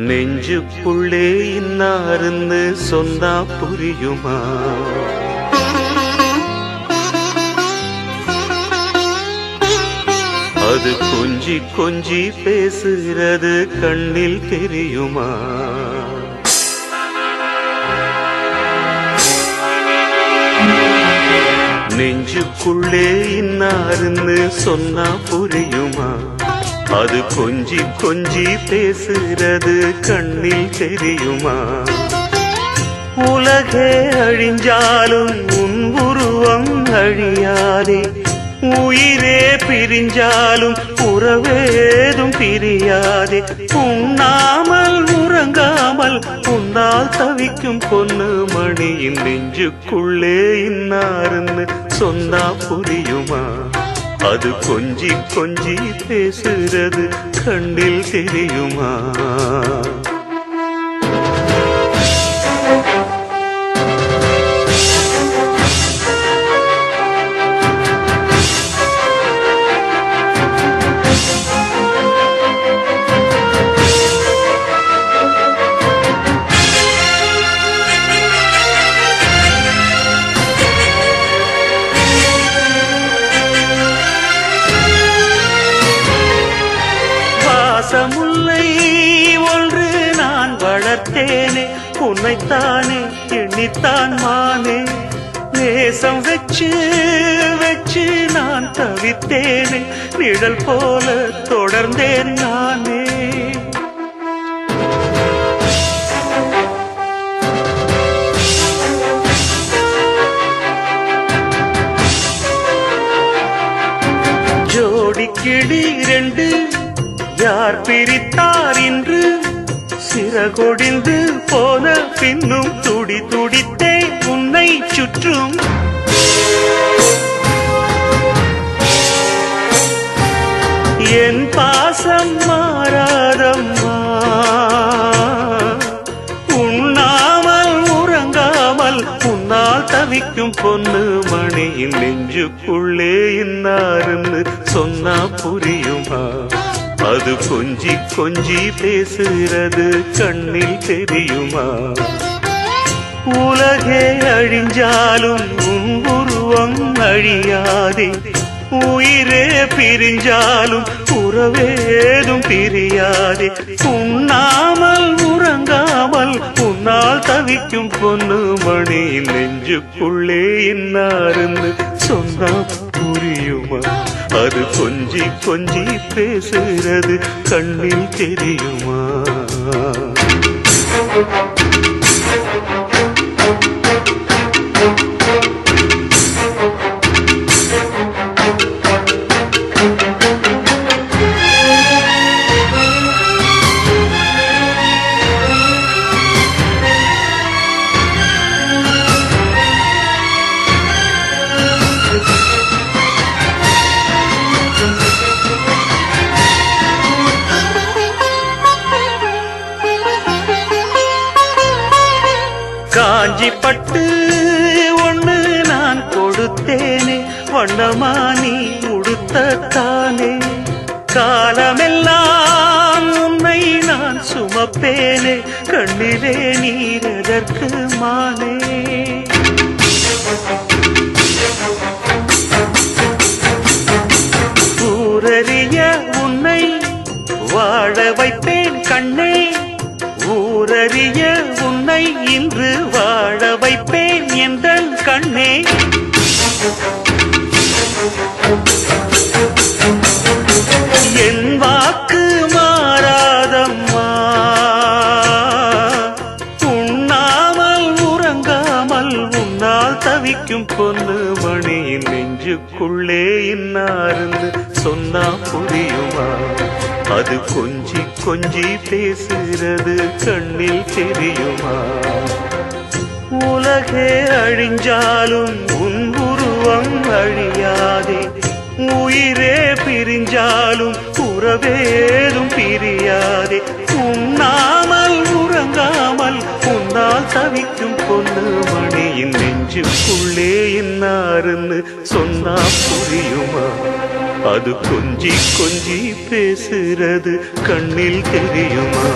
நெஞ்சுக்குள்ளே இன்னாருன்னு சொன்னா புரியுமா? அது கொஞ்சி கொஞ்சி பேசுகிறது கண்ணில் தெரியுமா? நெஞ்சுக்குள்ளே இன்னாருன்னு சொன்னா புரியுமா? அது கொஞ்சி கொஞ்சி பேசுறது கண்ணில் தெரியுமா? உலகே அழிஞ்சாலும் உன் உருவம் அழியாதே, உயிரே பிரிஞ்சாலும் உறவேதும் பிரியாதே. உண்ணாமல் உறங்காமல் உன்னால் தவிக்கும் பொண்ணு மணியின் நெஞ்சுக்குள்ளே இன்னாருன்னு சொன்னா புரியுமா? அது கொஞ்சி கொஞ்சி பேசுறது கண்ணில் தெரியுமா? முல்லை ஒன்று நான் வளர்த்தேனே, உன்னைத்தானே எண்ணித்தான் மானே. நேசம் வச்சு வச்சு நான் தவித்தேனே, நிழல் போல தொடர்ந்தேன் நானே. ஜோடி கிளி ரெண்டு யார் பிரித்தார் இன்று? சிறகொடிந்து போன பின்னும் துடி துடித்தே உன்னை சுற்றும். என் பாசம் மாறாதம்மா, உண்ணாமல் உறங்காமல் உன்னால் தவிக்கும் பொண்ணு மணியின் நெஞ்சுக்குள்ளே இன்னாருன்னு சொன்னா புரியுமா? அது கொஞ்சி கொஞ்சி பேசுறது கண்ணில் தெரியுமா? உலகே அழிஞ்சாலும் உன் உருவம் அழியாதே, உயிரே பிரிஞ்சாலும் உறவேதும் பிரியாதே. உண்ணாமல் உறங்காமல் உன்னால் தவிக்கும் பொண்ணு மணியின் நெஞ்சுக்குள்ளே இன்னாருன்னு சொன்னா புரியுமா? அது கொஞ்சி கொஞ்சி பேசுறது கண்ணில் தெரியுமா? காஞ்சி பட்டு ஒண்ணு நான் கொடுத்தேனே, வண்ணமா நீ உடுத்தத்தானே. காலமெல்லாம் உன்னை நான் சுமப்பேனே, கண்ணிலே நீரதற்கு மானே. ஊரறிய உன்னை வாழ வைப்பேன் கண்ணே, ஊரறிய உன்னை இன்று வாழ வைப்பேன் எந்தன் கண்ணே. என் வாக்கு மாறாதம்மா, உண்ணாமல் உறங்காமல் உன்னால் தவிக்கும் பொண்ணு மணியின் நெஞ்சுக்குள்ளே இன்னாருன்னு சொன்னா புரியுமா? அது கொஞ்சி கொஞ்சி பேசுறது கண்ணில் தெரியுமா? உலகே அழிஞ்சாலும் உன் உருவம் அழியாதே, உயிரே பிரிஞ்சாலும் உறவேதும் பிரியாதே. உண்ணாமல் உறங்காமல் உன்னால் தவிக்கும் பொண்ணு மணியின் நெஞ்சுக்குள்ளே இன்னாருன்னு சொன்னா புரியுமா? அது கொஞ்சி கொஞ்சி பேசுறது கண்ணில் தெரியுமா?